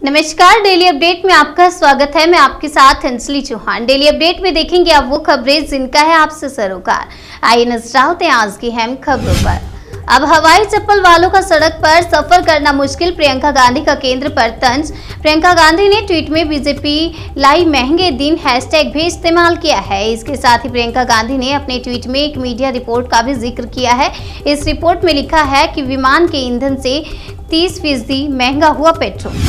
नमस्कार, daily update में आपका स्वागत है। मैं आपके साथ हंसली चौहान। डेली अपडेट में देखेंगे आप वो खबरें जिनका है आपसे सरोकार। आइए नजर डालते हैं आज की अहम खबरों पर। अब हवाई चप्पल वालों का सड़क पर सफर करना मुश्किल, प्रियंका गांधी का केंद्र पर तंज। प्रियंका गांधी ने ट्वीट में बीजेपी लाई महंगे दिन हैशटैग भी इस्तेमाल किया है। इसके साथ ही प्रियंका गांधी ने अपने ट्वीट में एक मीडिया रिपोर्ट का भी जिक्र किया है। इस रिपोर्ट में लिखा है कि विमान के ईंधन से 30% महंगा हुआ पेट्रोल।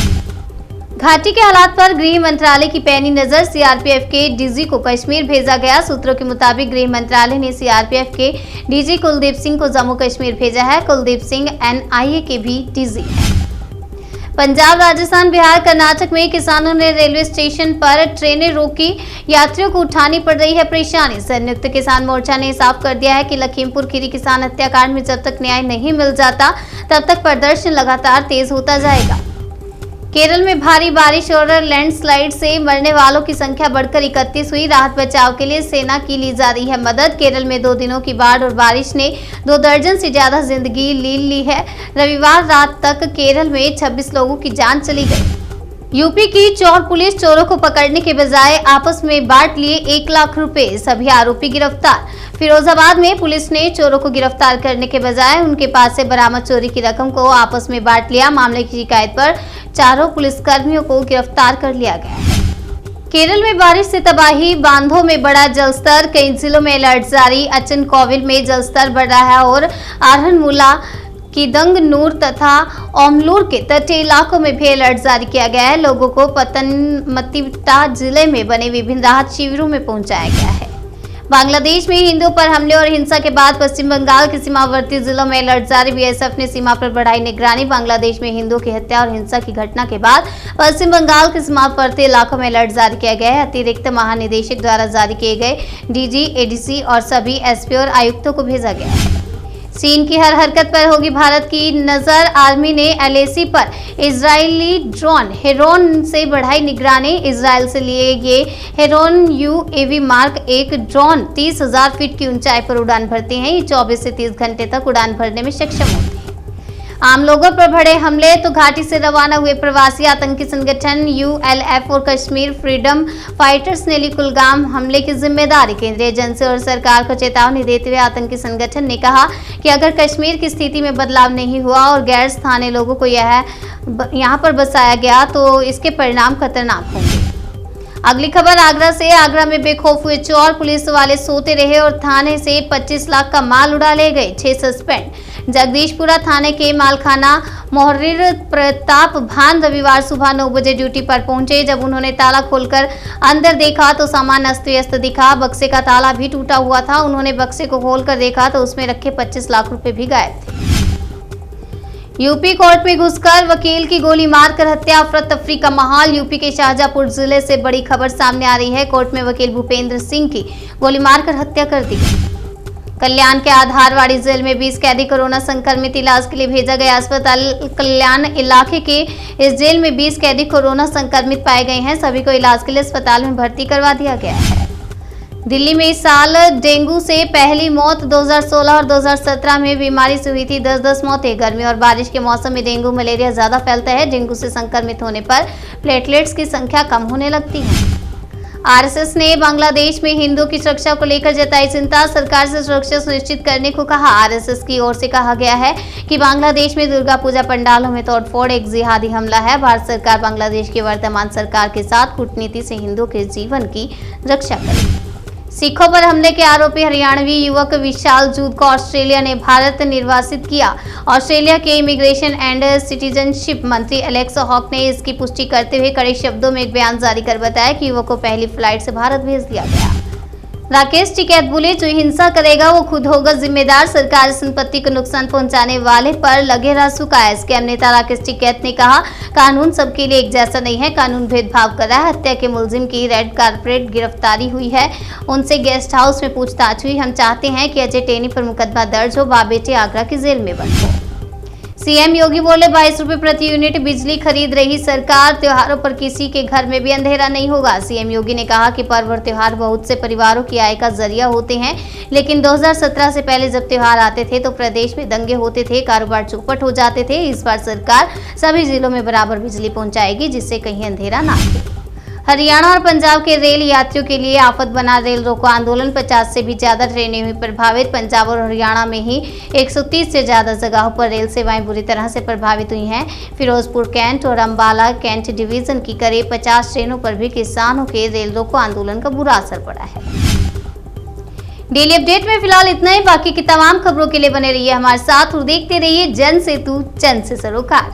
घाटी के हालात पर गृह मंत्रालय की पैनी नजर, सीआरपीएफ के डीजी को कश्मीर भेजा गया। सूत्रों के मुताबिक गृह मंत्रालय ने सीआरपीएफ के डीजी कुलदीप सिंह को जम्मू कश्मीर भेजा है। कुलदीप सिंह एनआईए के भी डीजी हैं। पंजाब, राजस्थान, बिहार, कर्नाटक में किसानों ने रेलवे स्टेशन पर ट्रेनें रोकी, यात्रियों को उठानी पड़ रही है परेशानी। संयुक्त किसान मोर्चा ने साफ कर दिया है कि लखीमपुर खीरी किसान हत्याकांड में जब तक न्याय नहीं मिल जाता तब तक प्रदर्शन लगातार तेज होता जाएगा। केरल में भारी बारिश और लैंडस्लाइड से मरने वालों की संख्या बढ़कर 31 हुई। राहत बचाव के लिए सेना की ली जा रही है मदद। केरल में 2 दिनों की बाढ़ और बारिश ने 2 दर्जन से ज्यादा जिंदगी ली है। रविवार रात तक केरल में 26 लोगों की जान चली गई। यूपी की चोर पुलिस चोरों को पकड़ने के बजाय आपस में बांट लिए 1 लाख रुपए, सभी आरोपी गिरफ्तार। फिरोजाबाद में पुलिस ने चोरों को गिरफ्तार करने के बजाय उनके पास से बरामद चोरी की रकम को आपस में बांट लिया। मामले की शिकायत पर 4 पुलिसकर्मियों को गिरफ्तार कर लिया गया है। केरल में बारिश से तबाही, बांधों में बढ़ा जलस्तर, कई जिलों में अलर्ट जारी। अचन कोविल में जलस्तर बढ़ रहा है और आरहनमुला, किदंगनूर तथा ओमलूर के तटीय इलाकों में भी अलर्ट जारी किया गया है। लोगों को पतनमतिट्टा जिले में बने विभिन्न राहत शिविरों में पहुंचाया गया है। बांग्लादेश में हिंदुओं पर हमले और हिंसा के बाद पश्चिम बंगाल के सीमावर्ती जिलों में अलर्ट जारी। बीएसएफ ने सीमा पर बढ़ाई निगरानी। बांग्लादेश में हिंदुओं की हत्या और हिंसा की घटना के बाद पश्चिम बंगाल के सीमावर्ती इलाकों में अलर्ट जारी किया गया है। अतिरिक्त महानिदेशक द्वारा जारी किए गए डीजी, एडीसी और सभी एसपी और आयुक्तों को भेजा गया है। चीन की हर हरकत पर होगी भारत की नजर। आर्मी ने एलएसी पर इजरायली ड्रोन हेरोन से बढ़ाई निगरानी। इजरायल से लिए ये Heron UAV mark 1 drone 30,000 feet की ऊंचाई पर उड़ान भरते हैं। ये 24 से 30 घंटे तक उड़ान भरने में सक्षम होते हैं। आम लोगों पर बढ़े हमले तो घाटी से रवाना हुए प्रवासी आतंकी संगठन यूएलएफ और कश्मीर फ्रीडम फाइटर्स ने ली कुलगाम हमले की जिम्मेदारी। केंद्रीय एजेंसी और सरकार को चेतावनी देते हुए आतंकी संगठन ने कहा कि अगर कश्मीर की स्थिति में बदलाव नहीं हुआ और गैर स्थानीय लोगों को यहाँ पर बसाया गया तो इसके परिणाम खतरनाक होंगे। अगली खबर आगरा से। आगरा में बेखौफ हुए चोर, पुलिस वाले सोते रहे और थाने से 25 लाख का माल उड़ा ले गए, 6 सस्पेंड। जगदीशपुरा थाने के मालखाना मोहर्रिर प्रताप भान रविवार सुबह 9 बजे ड्यूटी पर पहुंचे। जब उन्होंने ताला खोलकर अंदर देखा तो सामान अस्त व्यस्त दिखा। बक्से का ताला भी टूटा हुआ था। उन्होंने बक्से को खोलकर देखा तो उसमें रखे 25 लाख रुपए भी गायब थे। यूपी कोर्ट में घुसकर वकील की गोली मारकर हत्या, अफरा तफरी का माहौल। यूपी के शाहजहांपुर जिले से बड़ी खबर सामने आ रही है। कोर्ट में वकील भूपेंद्र सिंह की गोली मारकर हत्या कर दी गई। कल्याण के आधारवाड़ी जेल में 20 कैदी कोरोना संक्रमित, इलाज के लिए भेजा गया अस्पताल। कल्याण इलाके के इस जेल में 20 कैदी कोरोना संक्रमित पाए गए हैं। सभी को इलाज के लिए अस्पताल में भर्ती करवा दिया गया है। दिल्ली में इस साल डेंगू से पहली मौत 2016 और 2017 में बीमारी से हुई थी 10-10 मौतें। गर्मी और बारिश के मौसम में डेंगू मलेरिया ज्यादा फैलता है। डेंगू से संक्रमित होने पर प्लेटलेट्स की संख्या कम होने लगती है। आरएसएस ने बांग्लादेश में हिंदुओं की सुरक्षा को लेकर जताई चिंता, सरकार से सुरक्षा सुनिश्चित करने को कहा। आरएसएस की ओर से कहा गया है कि बांग्लादेश में दुर्गा पूजा पंडालों में तोड़फोड़ एक जिहादी हमला है। भारत सरकार बांग्लादेश की वर्तमान सरकार के साथ कूटनीति से हिंदुओं के जीवन की रक्षा करेगी। सिखों पर हमले के आरोपी हरियाणवी युवक विशाल जूद को ऑस्ट्रेलिया ने भारत निर्वासित किया। ऑस्ट्रेलिया के इमिग्रेशन एंड सिटीजनशिप मंत्री एलेक्स हॉक ने इसकी पुष्टि करते हुए कड़े शब्दों में एक बयान जारी कर बताया कि युवक को पहली फ्लाइट से भारत भेज दिया गया। राकेश टिकैत बोले, जो हिंसा करेगा वो खुद होगा जिम्मेदार। सरकारी संपत्ति को नुकसान पहुंचाने वाले पर लगे रह चुका है। इसके नेता राकेश टिकैत ने कहा, कानून सबके लिए एक जैसा नहीं है, कानून भेदभाव कर रहा है। हत्या के मुलजिम की रेड कारपेट गिरफ्तारी हुई है, उनसे गेस्ट हाउस में पूछताछ हुई। हम चाहते हैं कि अजय टेनी पर मुकदमा दर्ज हो, बाप बेटे आगरा की जेल में बंद हो। सीएम योगी बोले 22 रुपए प्रति यूनिट बिजली खरीद रही सरकार, त्योहारों पर किसी के घर में भी अंधेरा नहीं होगा। सीएम योगी ने कहा कि पर्व और त्योहार बहुत से परिवारों की आय का जरिया होते हैं, लेकिन 2017 से पहले जब त्योहार आते थे तो प्रदेश में दंगे होते थे, कारोबार चौपट हो जाते थे। इस बार सरकार सभी जिलों में बराबर बिजली पहुंचाएगी, जिससे कहीं अंधेरा ना आए। हरियाणा और पंजाब के रेल यात्रियों के लिए आफत बना रेल रोको आंदोलन, 50 से भी ज्यादा ट्रेनें हुई प्रभावित। पंजाब और हरियाणा में ही 130 से ज्यादा जगहों पर रेल सेवाएं बुरी तरह से प्रभावित हुई हैं। फिरोजपुर कैंट और अंबाला कैंट डिवीजन की करीब 50 ट्रेनों पर भी किसानों के रेल रोको आंदोलन का बुरा असर पड़ा है। डेली अपडेट में फिलहाल इतना ही। बाकी की तमाम खबरों के लिए बने रहिए हमारे साथ और देखते रहिए जन सेतु जन से सरोकार।